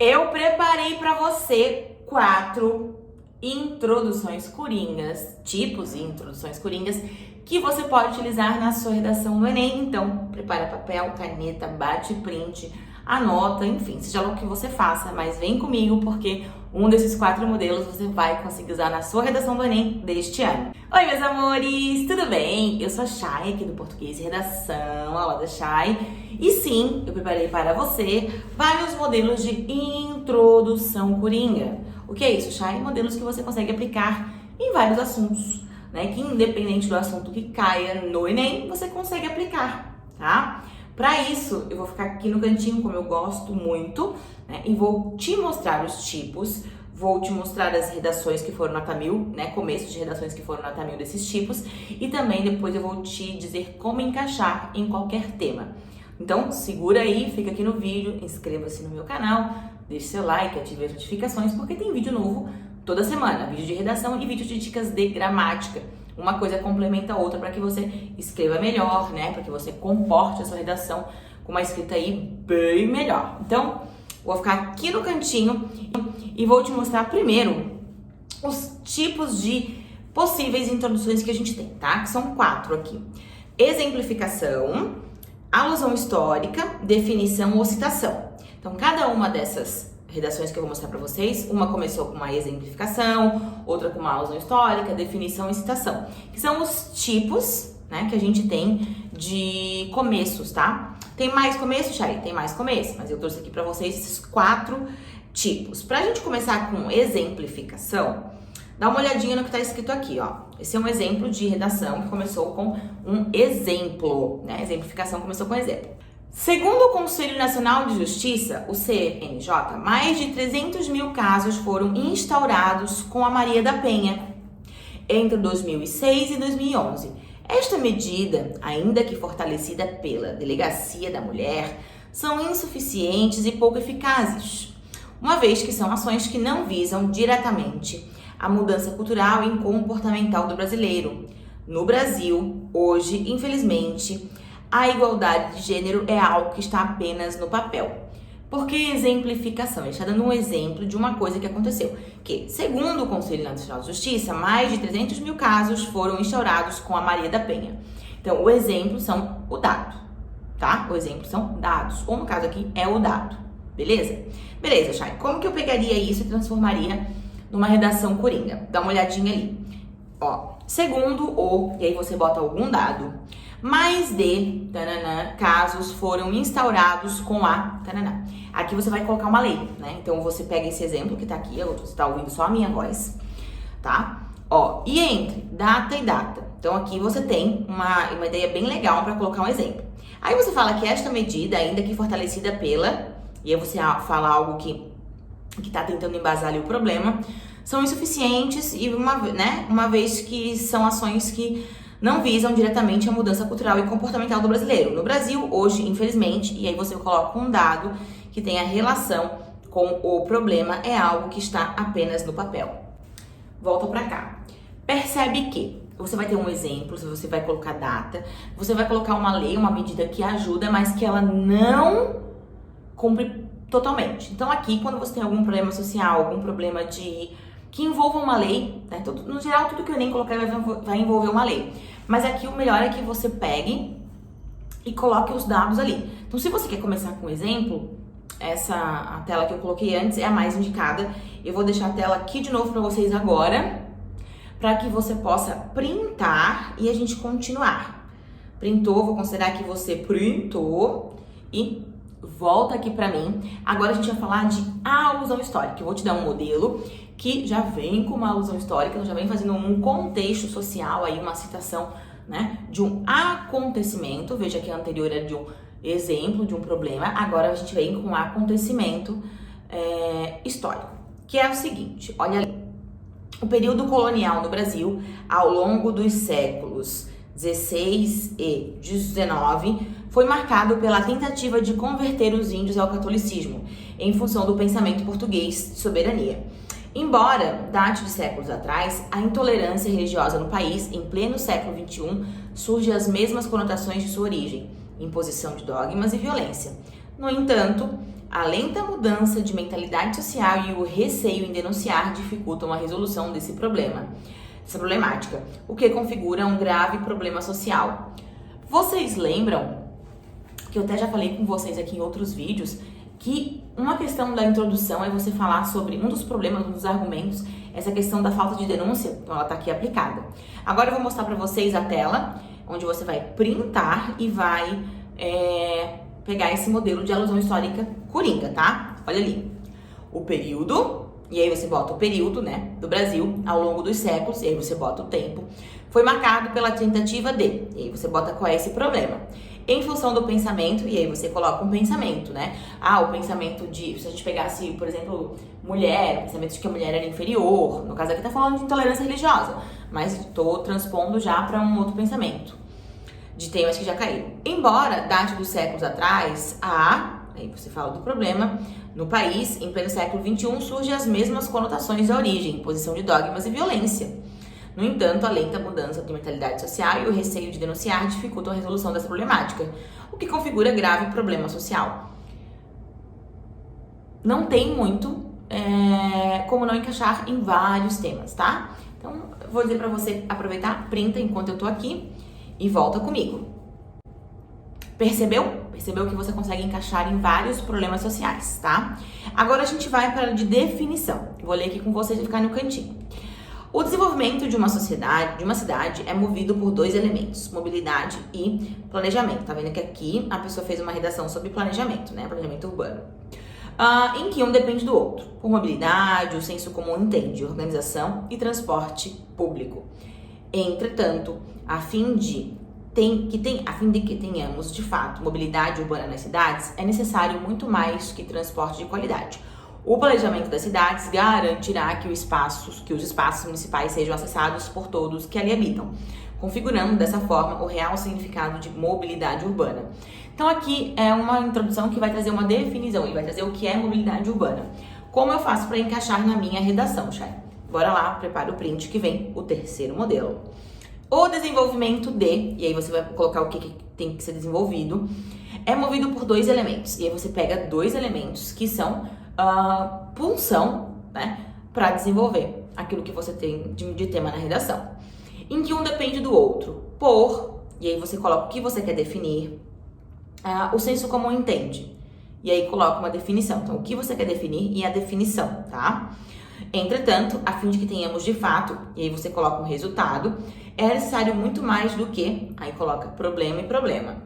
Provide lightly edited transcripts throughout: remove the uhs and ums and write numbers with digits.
Eu preparei para você 4 introduções coringas, tipos de introduções coringas, que você pode utilizar na sua redação do Enem. Então, prepara papel, caneta, bate print, anota, enfim, seja lá o que você faça, mas vem comigo porque um desses 4 modelos você vai conseguir usar na sua redação do Enem deste ano. Oi, meus amores, tudo bem? Eu sou a Chay, aqui do Português e Redação, aula da Chay. E sim, eu preparei para você vários modelos de introdução coringa. O que é isso, Chay? Modelos que você consegue aplicar em vários assuntos, né? Que independente do assunto que caia no Enem, você consegue aplicar, tá? Para isso, eu vou ficar aqui no cantinho, como eu gosto muito, né? E vou te mostrar os tipos, vou te mostrar as redações que foram nota 1000, né? Começo de redações que foram nota 1000 desses tipos. E também depois eu vou te dizer como encaixar em qualquer tema. Então, segura aí, fica aqui no vídeo, inscreva-se no meu canal, deixe seu like, ative as notificações, porque tem vídeo novo toda semana. Vídeo de redação e vídeo de dicas de gramática. Uma coisa complementa a outra para que você escreva melhor, né? Para que você comporte a sua redação com uma escrita aí bem melhor. Então, vou ficar aqui no cantinho e vou te mostrar primeiro os tipos de possíveis introduções que a gente tem, tá? Que são 4 aqui. Exemplificação, alusão histórica, definição ou citação. Então, cada uma dessas redações que eu vou mostrar para vocês, uma começou com uma exemplificação, outra com uma alusão histórica, definição e citação, que são os tipos, né, que a gente tem de começos, tá? Tem mais começo, Chay? Tem mais começo, mas eu trouxe aqui para vocês esses 4 tipos. Pra gente começar com exemplificação, dá uma olhadinha no que tá escrito aqui, ó. Esse é um exemplo de redação que começou com um exemplo, né? Exemplificação começou com exemplo. Segundo o Conselho Nacional de Justiça, o CNJ, mais de 300 mil casos foram instaurados com a Maria da Penha entre 2006 e 2011. Esta medida, ainda que fortalecida pela Delegacia da Mulher, são insuficientes e pouco eficazes, uma vez que são ações que não visam diretamente a mudança cultural e comportamental do brasileiro. No Brasil, hoje, infelizmente, a igualdade de gênero é algo que está apenas no papel. Por que exemplificação? Ele está dando um exemplo de uma coisa que aconteceu. Que, segundo o Conselho Nacional de Justiça, mais de 300 mil casos foram instaurados com a Maria da Penha. Então, o exemplo são o dado, tá? O exemplo são dados. Ou, no caso aqui, é o dado. Beleza? Beleza, Chay. Como que eu pegaria isso e transformaria numa redação coringa? Dá uma olhadinha ali. Ó, segundo o, e aí você bota algum dado, mais de casos foram instaurados com a Aqui você vai colocar uma lei, né? Então você pega esse exemplo que tá aqui, você tá ouvindo só a minha voz, tá? Ó, e entre data e data. Então aqui você tem uma ideia bem legal para colocar um exemplo. Aí você fala que esta medida, ainda que fortalecida pela, e aí você fala algo que tá tentando embasar ali o problema, são insuficientes e uma vez que são ações que não visam diretamente a mudança cultural e comportamental do brasileiro. No Brasil, hoje, infelizmente, e aí você coloca um dado que tem a relação com o problema, é algo que está apenas no papel. Volta pra cá. Percebe que você vai ter um exemplo, você vai colocar data, você vai colocar uma lei, uma medida que ajuda, mas que ela não cumpre totalmente. Então aqui, quando você tem algum problema social, algum problema que envolva uma lei, né? No geral, tudo que eu nem colocar vai envolver uma lei. Mas aqui o melhor é que você pegue e coloque os dados ali. Então, se você quer começar com um exemplo, a tela que eu coloquei antes é a mais indicada. Eu vou deixar a tela aqui de novo para vocês agora, para que você possa printar e a gente continuar. Printou, vou considerar que você printou e volta aqui para mim. Agora a gente vai falar de alusão histórica. Eu vou te dar um modelo que já vem com uma alusão histórica, já vem fazendo um contexto social, aí uma citação, né, de um acontecimento. Veja que a anterior era de um exemplo, de um problema. Agora a gente vem com um acontecimento histórico, que é o seguinte, olha ali. O período colonial no Brasil, ao longo dos séculos 16 e 19, foi marcado pela tentativa de converter os índios ao catolicismo, em função do pensamento português de soberania. Embora date de séculos atrás, a intolerância religiosa no país, em pleno século XXI, surge as mesmas conotações de sua origem, imposição de dogmas e violência. No entanto, A lenta mudança de mentalidade social e o receio em denunciar dificultam a resolução desse problema, dessa problemática, o que configura um grave problema social. Vocês lembram, que eu até já falei com vocês aqui em outros vídeos, que uma questão da introdução é você falar sobre um dos problemas, um dos argumentos, essa questão da falta de denúncia, então ela tá aqui aplicada. Agora eu vou mostrar para vocês a tela, onde você vai printar e vai pegar esse modelo de alusão histórica coringa, tá? Olha ali, o período, e aí você bota o período, né, do Brasil ao longo dos séculos, e aí você bota o tempo, foi marcado pela tentativa de, e aí você bota qual é esse problema. Em função do pensamento, e aí você coloca um pensamento, né? O pensamento de, se a gente pegasse, por exemplo, mulher, o pensamento de que a mulher era inferior, no caso aqui tá falando de intolerância religiosa, mas tô transpondo já para um outro pensamento, de temas que já caíram. Embora date dos séculos atrás, aí você fala do problema, no país, em pleno século XXI, surgem as mesmas conotações da origem, imposição de dogmas e violência. No entanto, a lenta mudança de mentalidade social e o receio de denunciar dificultam a resolução dessa problemática, o que configura grave problema social. Não tem muito como não encaixar em vários temas, tá? Então, eu vou dizer para você aproveitar, printa enquanto eu tô aqui e volta comigo. Percebeu? Percebeu que você consegue encaixar em vários problemas sociais, tá? Agora a gente vai para a de definição. Vou ler aqui com vocês e ficar no cantinho. O desenvolvimento de uma sociedade, de uma cidade, é movido por dois elementos, mobilidade e planejamento. Tá vendo que aqui a pessoa fez uma redação sobre planejamento, né? Planejamento urbano. Em que um depende do outro. Por mobilidade, o senso comum entende, organização e transporte público. Entretanto, a fim de que tenhamos, de fato, mobilidade urbana nas cidades, é necessário muito mais que transporte de qualidade. O planejamento das cidades garantirá que os espaços municipais sejam acessados por todos que ali habitam, configurando dessa forma o real significado de mobilidade urbana. Então aqui é uma introdução que vai trazer uma definição, ele vai trazer o que é mobilidade urbana. Como eu faço para encaixar na minha redação, Chay? Bora lá, prepara o print que vem o terceiro modelo. O desenvolvimento de, e aí você vai colocar o que tem que ser desenvolvido, é movido por dois elementos. E aí você pega dois elementos que são pulsão, né, para desenvolver aquilo que você tem de tema na redação. Em que um depende do outro. E aí você coloca o que você quer definir, o senso comum entende. E aí coloca uma definição. Então, o que você quer definir e a definição, tá? Entretanto, a fim de que tenhamos de fato, e aí você coloca um resultado, é necessário muito mais do que, aí coloca problema e problema.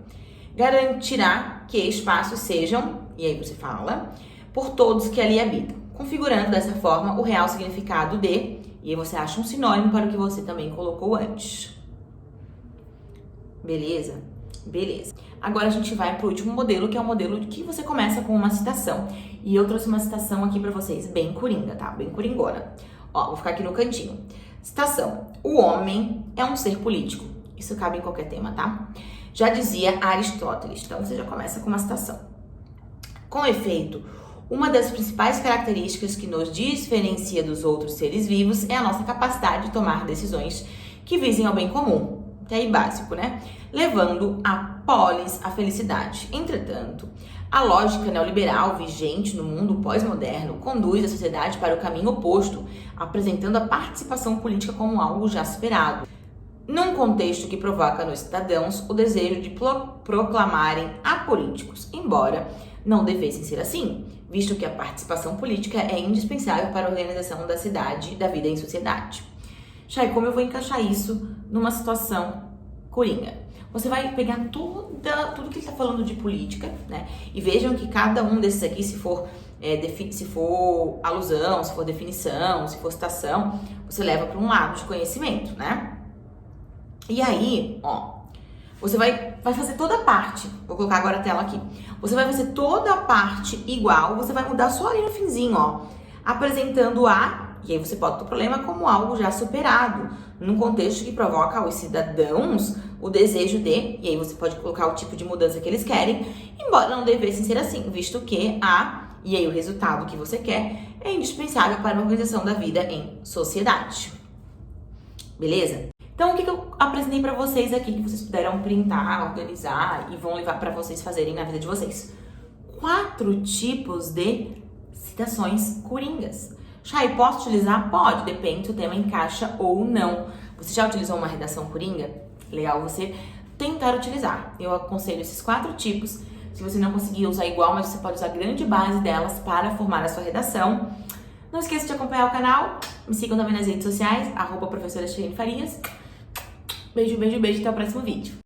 Garantirá que espaços sejam, e aí você fala, por todos que ali habitam, configurando dessa forma o real significado de, e aí você acha um sinônimo para o que você também colocou antes. Beleza? Beleza. Agora a gente vai para o último modelo, que é o modelo que você começa com uma citação. E eu trouxe uma citação aqui para vocês, bem coringa, tá? Bem coringona. Vou ficar aqui no cantinho. Citação. O homem é um ser político. Isso cabe em qualquer tema, tá? Já dizia Aristóteles. Então você já começa com uma citação. Com efeito, uma das principais características que nos diferencia dos outros seres vivos é a nossa capacidade de tomar decisões que visem ao bem comum. Até aí básico, né? Levando a polis à felicidade. Entretanto, a lógica neoliberal vigente no mundo pós-moderno conduz a sociedade para o caminho oposto, apresentando a participação política como algo já superado. Num contexto que provoca nos cidadãos o desejo de proclamarem apolíticos, embora não devessem ser assim, visto que a participação política é indispensável para a organização da cidade, da vida em sociedade. Chay, como eu vou encaixar isso numa situação coringa? Você vai pegar tudo que ele está falando de política, né? E vejam que cada um desses aqui, se for alusão, se for definição, se for citação, você leva para um lado de conhecimento, né? E aí, você vai fazer toda a parte, vou colocar agora a tela aqui, você vai fazer toda a parte igual, você vai mudar só ali no finzinho, apresentando e aí você bota o problema como algo já superado, num contexto que provoca aos cidadãos o desejo de, e aí você pode colocar o tipo de mudança que eles querem, embora não devessem ser assim, visto que e aí o resultado que você quer é indispensável para a organização da vida em sociedade. Beleza? Então, o que eu apresentei para vocês aqui, que vocês puderam printar, organizar e vão levar para vocês fazerem na vida de vocês? 4 tipos de citações coringas. Chay, posso utilizar? Pode, depende se o tema encaixa ou não. Você já utilizou uma redação coringa? Legal você tentar utilizar. Eu aconselho esses 4 tipos. Se você não conseguir usar igual, mas você pode usar a grande base delas para formar a sua redação. Não esqueça de acompanhar o canal. Me sigam também nas redes sociais, @professora Chayane Farias. Beijo, beijo, beijo. Até o próximo vídeo.